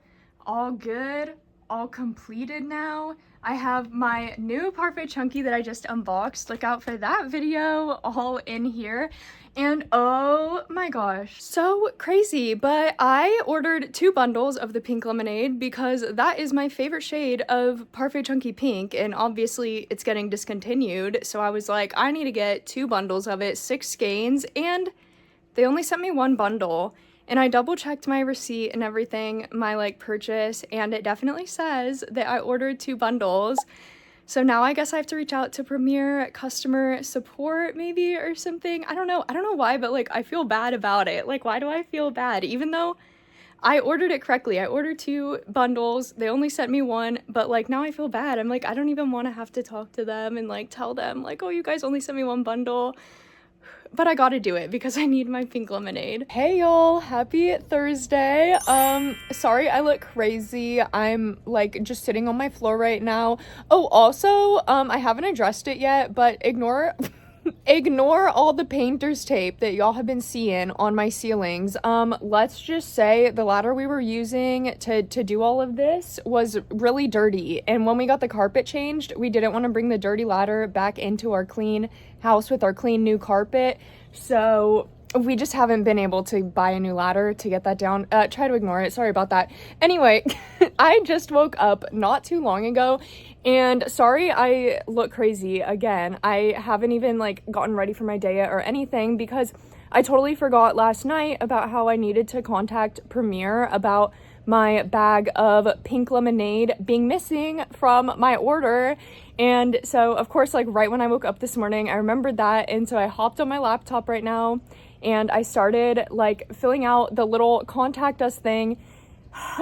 good, all completed now. I have my new Parfait Chunky that I just unboxed. Look out for that video all in here. And oh my gosh, so crazy, but I ordered 2 bundles of the pink lemonade because that is my favorite shade of Parfait Chunky pink, and obviously it's getting discontinued, so I was like, I need to get 2 bundles of it, 6 skeins, and they only sent me 1 bundle. And I double checked my receipt and everything, my like purchase, and it definitely says that I ordered 2 bundles. So now I guess I have to reach out to Premier customer support maybe or something. I don't know why, but like I feel bad about it. Like, why do I feel bad? Even though I ordered it correctly. I ordered 2 bundles. They only sent me 1, but like now I feel bad. I'm like, I don't even want to have to talk to them and like tell them like, oh, you guys only sent me 1 bundle. But I gotta do it because I need my pink lemonade. Hey y'all, happy Thursday. Sorry I look crazy. I'm like just sitting on my floor right now. Oh, also, I haven't addressed it yet, but ignore Ignore all the painter's tape that y'all have been seeing on my ceilings. Let's just say the ladder we were using to do all of this was really dirty. And when we got the carpet changed, we didn't want to bring the dirty ladder back into our clean house with our clean new carpet. So we just haven't been able to buy a new ladder to get that down. Try to ignore it. Sorry about that. Anyway, I just woke up not too long ago, and sorry I look crazy again. I haven't even like gotten ready for my day yet or anything because I totally forgot last night about how I needed to contact Premier about my bag of pink lemonade being missing from my order. And so of course, like right when I woke up this morning, I remembered that, and so I hopped on my laptop right now and I started like filling out the little contact us thing.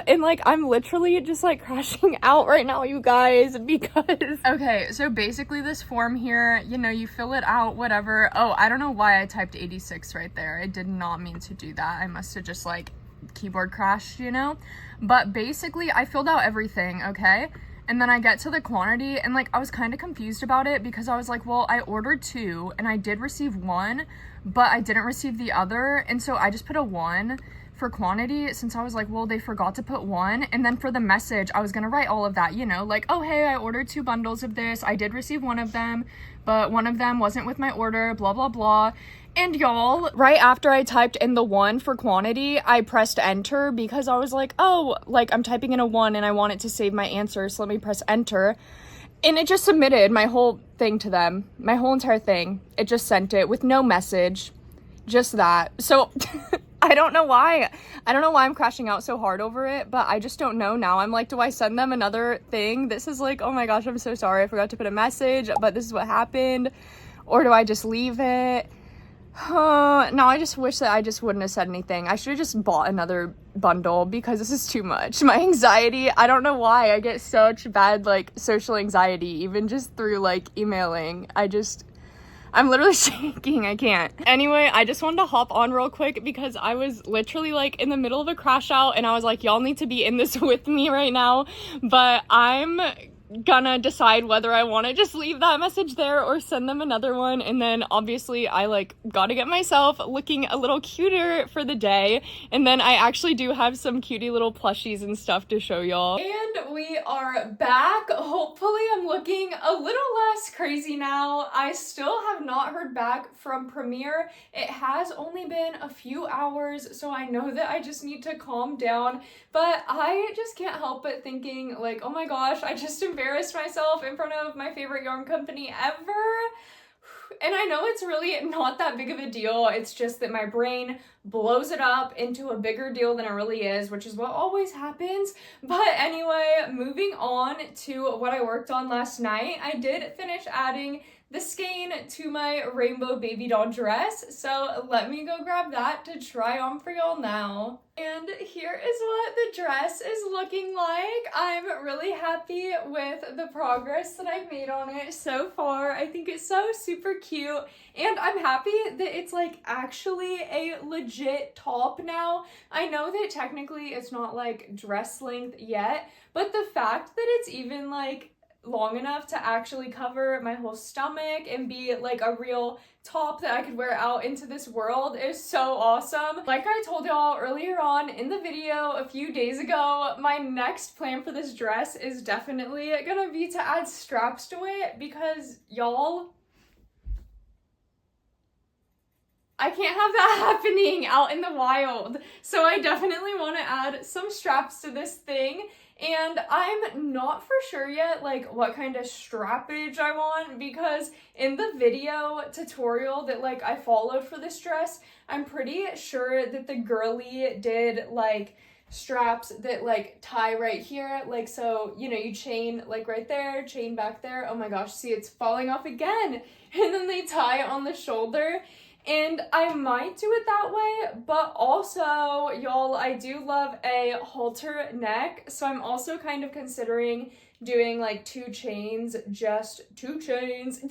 And like I'm literally just like crashing out right now, you guys, because okay, so basically this form here, you know, you fill it out, whatever. Oh, I don't know why I typed 86 right there. I did not mean to do that. I must have just like keyboard crashed, you know. But basically I filled out everything, okay? And then I get to the quantity and like I was kind of confused about it because I was like, well, I ordered 2 and I did receive 1, but I didn't receive the other, and so I just put a 1 for quantity since I was like, well, they forgot to put 1. And then for the message, I was gonna write all of that, you know, like, oh hey, I ordered 2 bundles of this, I did receive 1 of them, but 1 of them wasn't with my order, blah blah blah. And y'all, right after I typed in the 1 for quantity, I pressed enter because I was like, oh, like I'm typing in a 1 and I want it to save my answer, so let me press enter. And it just submitted my whole thing to them, my whole entire thing. It just sent it with no message, just that. So I don't know why I'm crashing out so hard over it, but I just don't know now. I'm like, do I send them another thing? This is like, oh my gosh, I'm so sorry. I forgot to put a message, but this is what happened. Or do I just leave it? No, I just wish that I just wouldn't have said anything. I should have just bought another bundle because this is too much. My anxiety, I don't know why. I get such bad like social anxiety, even just through like emailing. I'm literally shaking. I can't. Anyway, I just wanted to hop on real quick because I was literally like in the middle of a crash out and I was like, y'all need to be in this with me right now. But I'm gonna decide whether I want to just leave that message there or send them another one. And then obviously I like gotta get myself looking a little cuter for the day, and then I actually do have some cutie little plushies and stuff to show y'all. And we are back. Hopefully I'm looking a little less crazy now. I still have not heard back from Premier. It has only been a few hours, so I know that I just need to calm down, but I just can't help but thinking like, oh my gosh, I just embarrassed myself in front of my favorite yarn company ever. And I know it's really not that big of a deal. It's just that my brain blows it up into a bigger deal than it really is, which is what always happens. But anyway, moving on to what I worked on last night. I did finish adding the skein to my rainbow baby doll dress, so let me go grab that to try on for y'all now. And here is what the dress is looking like. I'm really happy with the progress that I've made on it so far. I think it's so super cute, and I'm happy that it's like actually a legit top now. I know that technically it's not like dress length yet, but the fact that it's even like long enough to actually cover my whole stomach and be like a real top that I could wear out into this world is so awesome. Like I told y'all earlier on in the video a few days ago, my next plan for this dress is definitely gonna be to add straps to it because y'all, I can't have that happening out in the wild. So I definitely want to add some straps to this thing. And I'm not for sure yet, like, what kind of strappage I want, because in the video tutorial that, like, I followed for this dress, I'm pretty sure that the girly did, like, straps that, like, tie right here, like, so, you know, you chain, like, right there, chain back there. Oh my gosh, see, it's falling off again. And then they tie on the shoulder. And I might do it that way, but also, y'all, I do love a halter neck, so I'm also kind of considering doing like 2 chains, just 2 chains.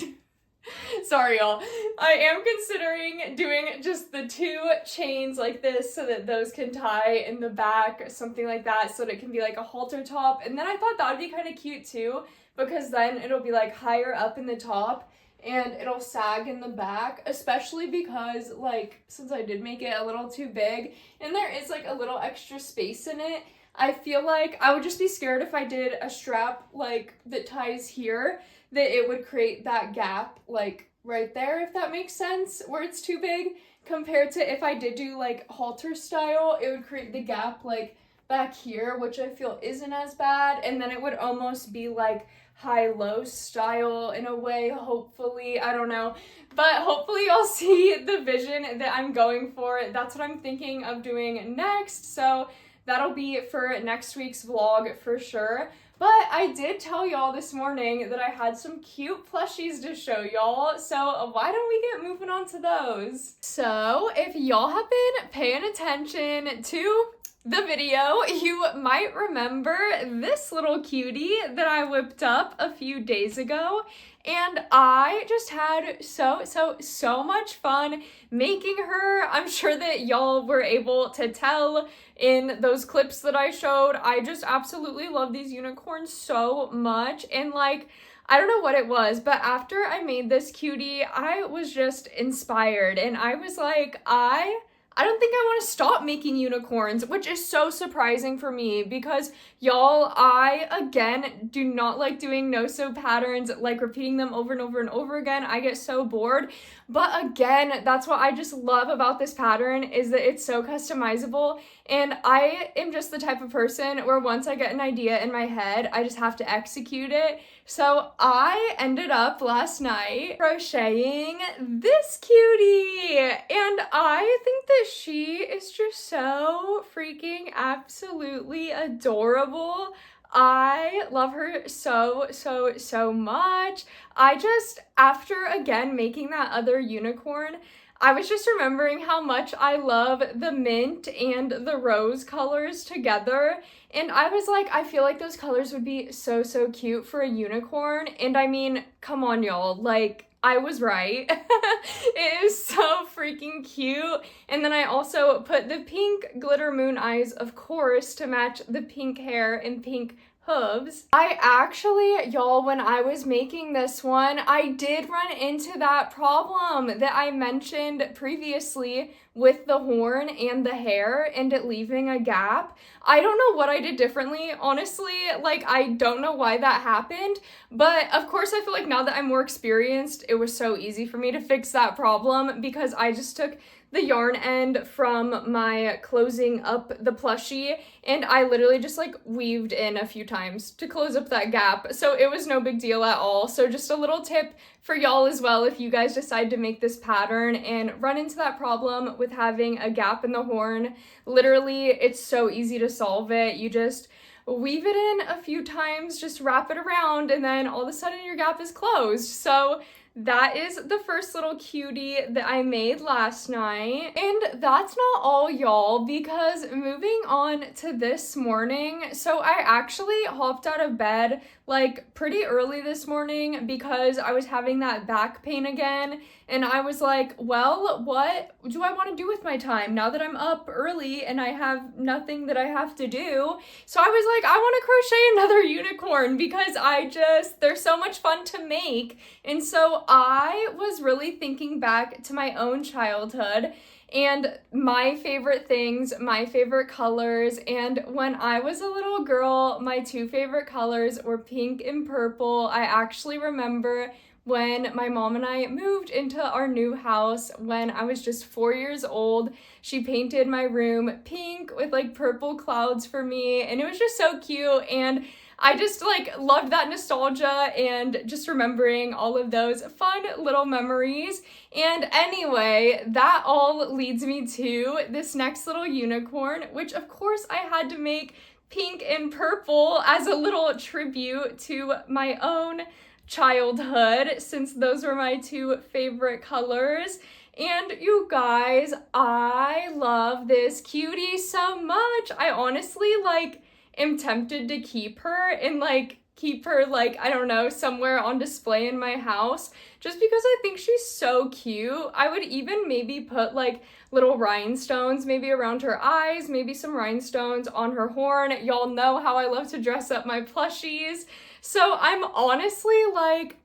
Sorry, y'all. I am considering doing just the 2 chains like this so that those can tie in the back, something like that, so that it can be like a halter top. And then I thought that would be kind of cute too, because then it'll be like higher up in the top, and it'll sag in the back, especially because, like, since I did make it a little too big and there is like a little extra space in it, I feel like I would just be scared if I did a strap like that ties here, that it would create that gap like right there, if that makes sense, where it's too big, compared to if I did do like halter style, it would create the gap like back here, which I feel isn't as bad, and then it would almost be like high-low style in a way, hopefully. I don't know, but hopefully you'll see the vision that I'm going for. That's what I'm thinking of doing next, so that'll be for next week's vlog for sure. But I did tell y'all this morning that I had some cute plushies to show y'all, so why don't we get moving on to those? So if y'all have been paying attention to the video, you might remember this little cutie that I whipped up a few days ago, and I just had so much fun making her. I'm sure that y'all were able to tell in those clips that I showed. I just absolutely love these unicorns so much, and like, I don't know what it was, but after I made this cutie, I was just inspired, and I was like, I don't think I want to stop making unicorns, which is so surprising for me because, y'all, I, again, do not like doing no-sew patterns, like repeating them over and over and over again. I get so bored. But again, that's what I just love about this pattern, is that it's so customizable. And I am just the type of person where once I get an idea in my head, I just have to execute it. So I ended up last night crocheting this cutie, and I think that she is just so freaking absolutely adorable. I love her so much. I just, after again making that other unicorn, I was just remembering how much I love the mint and the rose colors together. And I was like, I feel like those colors would be so cute for a unicorn. And I mean, come on, y'all. Like, I was right. It is so freaking cute. And then I also put the pink glitter moon eyes, of course, to match the pink hair and pink hooves. I actually, y'all, when I was making this one, I did run into that problem that I mentioned previously with the horn and the hair and it leaving a gap. I don't know what I did differently, honestly. Like, I don't know why that happened, but of course I feel like now that I'm more experienced, it was so easy for me to fix that problem because I just took the yarn end from my closing up the plushie and I literally just like weaved in a few times to close up that gap. So it was no big deal at all. So just a little tip for y'all as well if you guys decide to make this pattern and run into that problem with having a gap in the horn. Literally, it's so easy to solve it. You just weave it in a few times, just wrap it around, and then all of a sudden your gap is closed. So that is the first little cutie that I made last night. And that's not all, y'all, because moving on to this morning, so I actually hopped out of bed like pretty early this morning because I was having that back pain again. And I was like, well, what do I want to do with my time now that I'm up early and I have nothing that I have to do? So I was like, I want to crochet another unicorn because they're so much fun to make. And so I was really thinking back to my own childhood and my favorite things, my favorite colors. And when I was a little girl, my two favorite colors were pink and purple. I actually remember when my mom and I moved into our new house when I was just 4 years old. She painted my room pink with like purple clouds for me, and it was just so cute. And I just like loved that nostalgia and just remembering all of those fun little memories. And anyway, that all leads me to this next little unicorn, which of course I had to make pink and purple as a little tribute to my own childhood, since those were my two favorite colors. And you guys, I love this cutie so much. I honestly like am tempted to keep her and like keep her like, I don't know, somewhere on display in my house just because I think she's so cute. I would even maybe put like little rhinestones maybe around her eyes, maybe some rhinestones on her horn. Y'all know how I love to dress up my plushies. So I'm honestly like,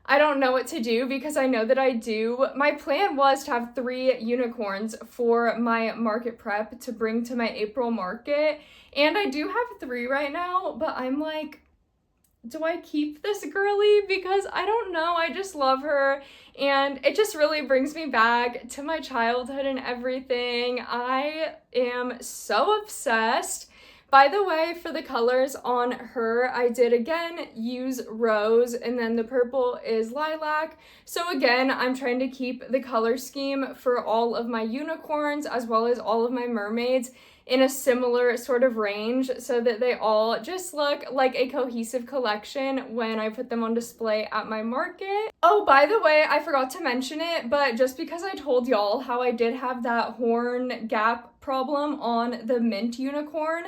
I don't know what to do because I know that I do. My plan was to have 3 unicorns for my market prep to bring to my April market. And I do have 3 right now, but I'm like, do I keep this girly? Because I don't know, I just love her and it just really brings me back to my childhood and everything. I am so obsessed. By the way, for the colors on her, I did again use rose and then the purple is lilac. So again, I'm trying to keep the color scheme for all of my unicorns as well as all of my mermaids in a similar sort of range so that they all just look like a cohesive collection when I put them on display at my market. Oh, by the way, I forgot to mention it, but just because I told y'all how I did have that horn gap problem on the mint unicorn,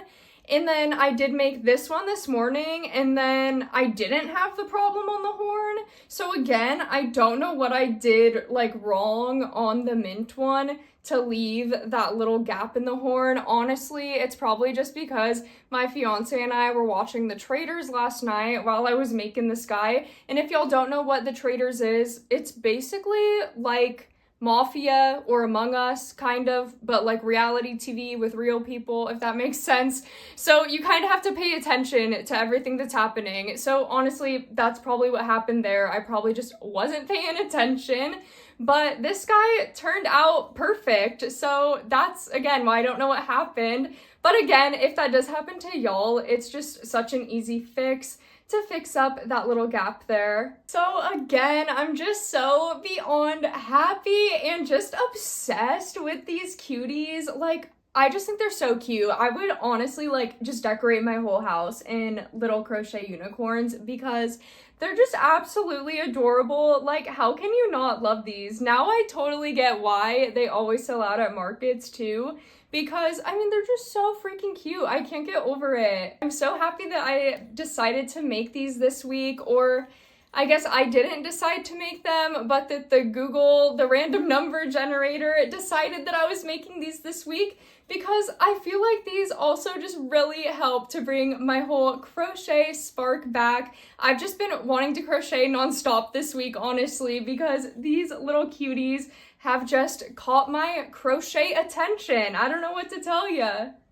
and then I did make this one this morning, and then I didn't have the problem on the horn. So again, I don't know what I did like wrong on the mint one to leave that little gap in the horn. Honestly, it's probably just because my fiance and I were watching The Traders last night while I was making this guy. And if y'all don't know what The Traders is, it's basically like Mafia or Among Us, kind of, but like reality TV with real people, if that makes sense. So you kind of have to pay attention to everything that's happening. So honestly, that's probably what happened there. I probably just wasn't paying attention. But this guy turned out perfect. So that's, again, why I don't know what happened. But again, if that does happen to y'all, it's just such an easy fix to fix up that little gap there. So again, I'm just so beyond happy and just obsessed with these cuties. Like, I just think they're so cute. I would honestly like just decorate my whole house in little crochet unicorns because they're just absolutely adorable. Like, how can you not love these? Now I totally get why they always sell out at markets too. Because, I mean, they're just so freaking cute. I can't get over it. I'm so happy that I decided to make these this week, or I guess I didn't decide to make them, but that the random number generator, decided that I was making these this week because I feel like these also just really help to bring my whole crochet spark back. I've just been wanting to crochet nonstop this week, honestly, because these little cuties have just caught my crochet attention. I don't know what to tell you.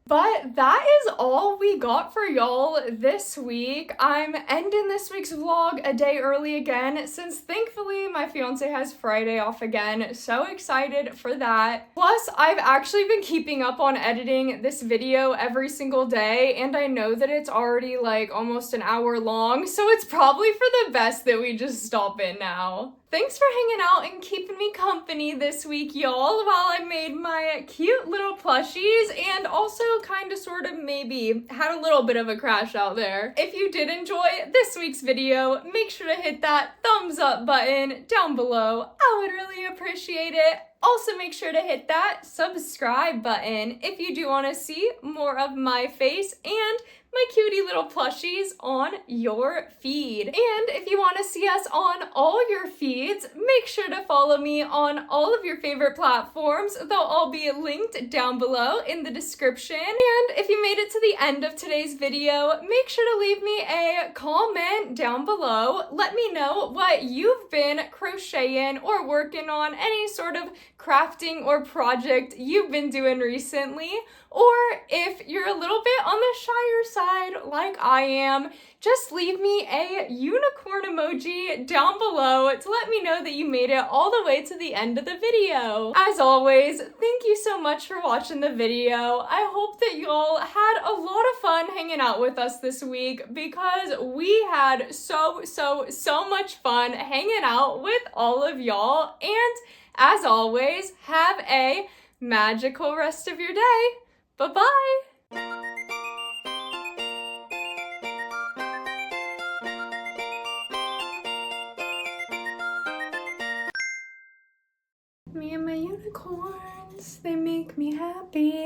But that is all we got for y'all this week. I'm ending this week's vlog a day early again since thankfully my fiance has Friday off again. So excited for that. Plus, I've actually been keeping up on editing this video every single day and I know that it's already like almost an hour long, so it's probably for the best that we just stop it now. Thanks for hanging out and keeping me company this week, y'all, while I made my cute little plushies and also kind of sort of maybe had a little bit of a crash out there. If you did enjoy this week's video, make sure to hit that thumbs up button down below. I would really appreciate it. Also, make sure to hit that subscribe button if you do want to see more of my face and my cutie little plushies on your feed. And if you want to see us on all your feeds, make sure to follow me on all of your favorite platforms. They'll all be linked down below in the description. And if you made it to the end of today's video, make sure to leave me a comment down below. Let me know what you've been crocheting or working on, any sort of crafting or project you've been doing recently. Or if you're a little bit on the shyer side like I am, just leave me a unicorn emoji down below to let me know that you made it all the way to the end of the video. As always, thank you so much for watching the video. I hope that y'all had a lot of fun hanging out with us this week because we had so much fun hanging out with all of y'all. And as always, have a magical rest of your day. Bye-bye! Me and my unicorns, they make me happy.